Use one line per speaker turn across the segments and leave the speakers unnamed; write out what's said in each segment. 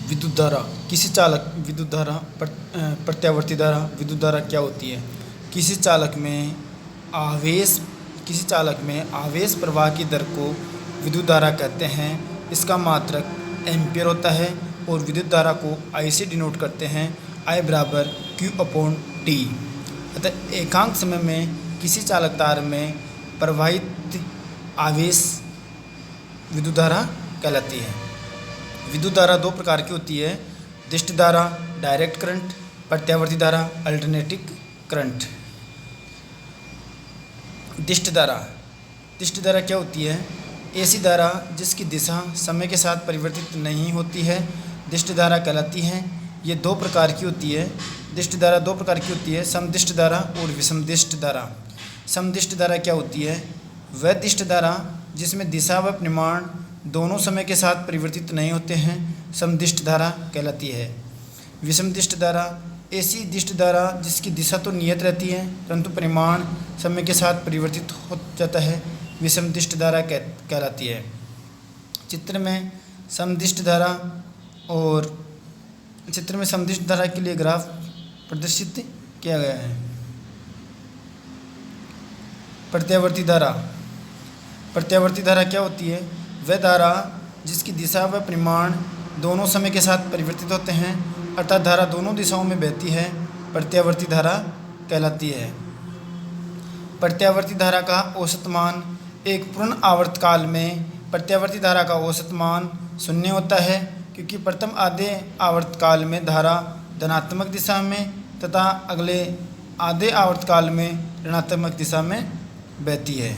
विद्युत धारा किसी चालक विद्युत धारा प्रत्यावर्ती धारा विद्युत धारा क्या होती है? किसी चालक में आवेश किसी चालक में आवेश प्रवाह की दर को विद्युत धारा कहते हैं। इसका मात्रक एम्पियर होता है और विद्युत धारा को आई से डिनोट करते हैं, I बराबर Q/T। अतः एकांक समय में किसी चालक तार में प्रवाहित आवेश विद्युत धारा कहलाती है। विद्युत धारा दो प्रकार की होती है, दिष्ट धारा डायरेक्ट करंट, प्रत्यावर्ती धारा अल्टरनेटिंग करंट। दिष्ट धारा क्या होती है? ऐसी धारा जिसकी दिशा समय के साथ परिवर्तित नहीं होती है, दिष्ट धारा कहलाती है। ये दो प्रकार की होती है। दिष्ट धारा दो प्रकार की होती है, समदिष्ट धारा और विषमदिष्ट धारा। समदिष्ट धारा क्या होती है? वह दिष्ट धारा जिसमें दिशा व परिमाण दोनों समय के साथ परिवर्तित नहीं होते हैं, समदिष्ट धारा कहलाती है। विषमदिष्ट धारा ऐसी दिष्ट धारा जिसकी दिशा तो नियत रहती है परंतु परिमाण समय के साथ परिवर्तित हो जाता है, विषमदिष्ट धारा कहलाती है। चित्र में समदिष्ट धारा के लिए ग्राफ प्रदर्शित किया गया है। प्रत्यावर्ती धारा क्या होती है? वह धारा जिसकी दिशा व परिमाण दोनों समय के साथ परिवर्तित होते हैं, अर्थात धारा दोनों दिशाओं में बहती है, प्रत्यावर्ती धारा कहलाती है। प्रत्यावर्ती धारा का औसत मान एक पूर्ण आवर्तकाल में प्रत्यावर्ती धारा का औसत मान 0 होता है, क्योंकि प्रथम आधे आवर्तकाल में धारा धनात्मक दिशा में तथा अगले आधे आवर्तकाल में ऋणात्मक दिशा में बहती है।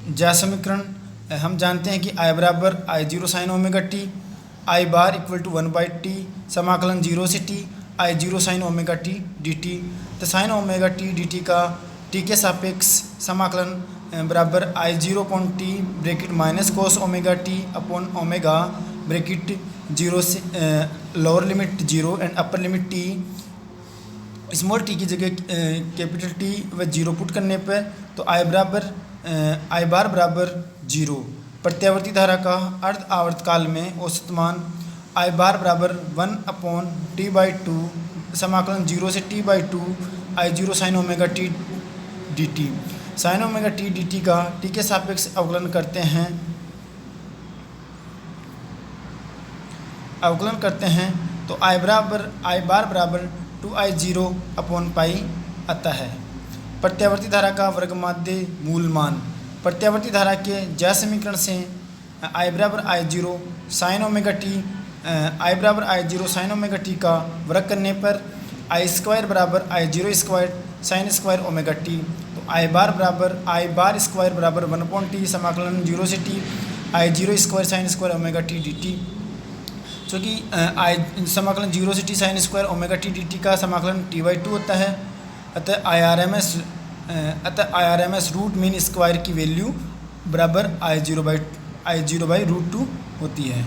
ज्या समीकरण हम जानते हैं कि I बराबर I0 sin omega t, I bar equal to 1/t समाकलन 0 से t I0 sin omega t dt। तो साइन ओमेगा टी dt का t के सापेक्ष समाकलन बराबर I0/t bracket minus cos omega t upon omega bracket 0 से lower limit 0 and upper limit t। Small t की जगह कैपिटल टी व 0 पुट करने पर तो I बार बराबर 0। प्रत्यावर्ती धारा का अर्ध आवर्तकाल में औसत मान I बार बराबर 1/t/2 समाकलन 0 से t/2 I0 sin omega t dt। sin omega t dt का t के सापेक्ष अवकलन करते हैं तो I बार बराबर 2I0/पाई आता है। प्रत्यावर्ती धारा का वर्गमाध्य मूल मान। प्रत्यावर्ती धारा के ज्या समीकरण से I बराबर I0 sin ओमेगा टी का वर्ग करने पर I² बराबर I0² sin square omega T. तो I बार स्क्वायर बराबर 1/t समाकलन 0 से t I0² sin square omega t dt। चूँकि समाकलन 0 से t sin square omega t dt का समाकलन t/2 होता है, अतः IRMS रूट मीन स्क्वायर की वैल्यू बराबर I0/√2 होती है।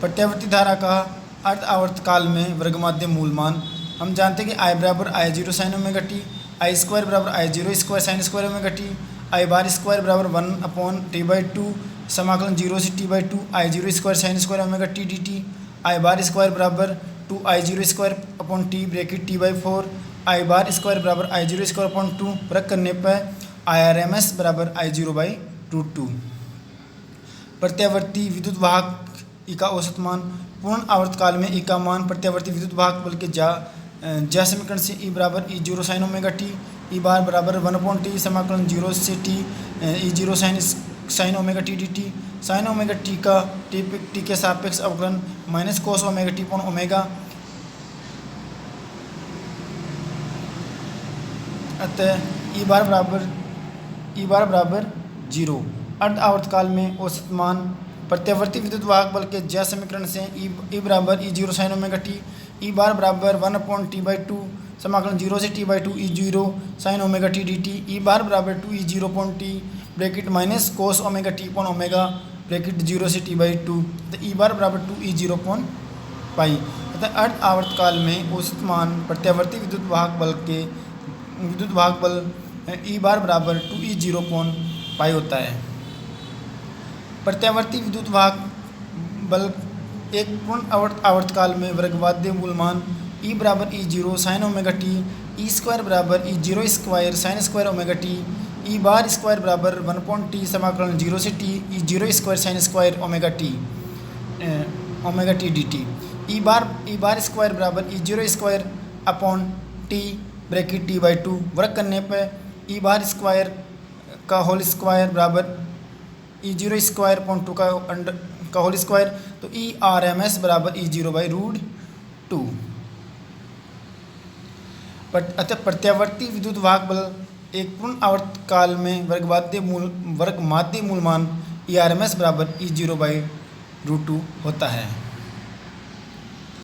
प्रत्यावर्ती धारा का अर्ध आवर्तकाल में वर्गमाध्य मूल मान। हम जानते हैं कि I बराबर I0 sin omega T, I² बराबर I0² sin square omega t, I bar square बराबर 1/t/2 समाकलन 0 से t/2 I0² sin square omega t dt। I bar square बराबर 2I0²/t bracket t/4 I bar square बराबर I0²/2 वर्ग करने पर IRMS बराबर I0/√2। प्रत्यावर्ती विद्युत वाहक ई का औसत मान। पूर्ण आवर्तकाल में ई का मान प्रत्यावर्ती विद्युत वाहक बल के ज्या समीकरण से ई बराबर E0 sin omega t, E बार बराबर 1/t समाकलन 0 से t E0 sin omega t dt। sin omega T का t के सापेक्ष अवकलन minus cos omega t upon omega, अतः ई बार बराबर 0। अर्ध आवर्तकाल में औसत मान। प्रत्यावर्ती विद्युत वाहक बल के ज्या समीकरण से ई बराबर E0 sin omega t, E बार बराबर 1/t/2 समाकलन 0 से t/2 E0 sin omega t dt। ई बार बराबर 2E0/t bracket minus cos omega t upon omega bracket 0 से t/2। तो ई बार बराबर 2E0/पाई। तथा अर्ध आवर्तकाल में औसत मान प्रत्यावर्ती विद्युत वाहक बल के विद्युत वाहक बल ई बार बराबर 2E0 अपॉन पाई होता है। प्रत्यावर्ती विद्युत वाहक बल एक पूर्ण आवर्तकाल में वर्गवाद्य मूलमान ई बराबर E0 sine omega t, E square बराबर E0 square sine square omega t, E bar square बराबर 1/t समाकलन 0 से t E0 square sine square omega t d t, E bar square बराबर E0 square upon T bracket t/2 वर्ग करने पर ई bar square का whole square बराबर E0 square upon 2 का होल स्क्वायर, तो ERMS बराबर E0/√2। अतः प्रत्यावर्ती विद्युत वाहक बल एक पूर्ण आवर्तकाल में वर्गमाध्य मूलमान ERMS बराबर E0/√2 होता है।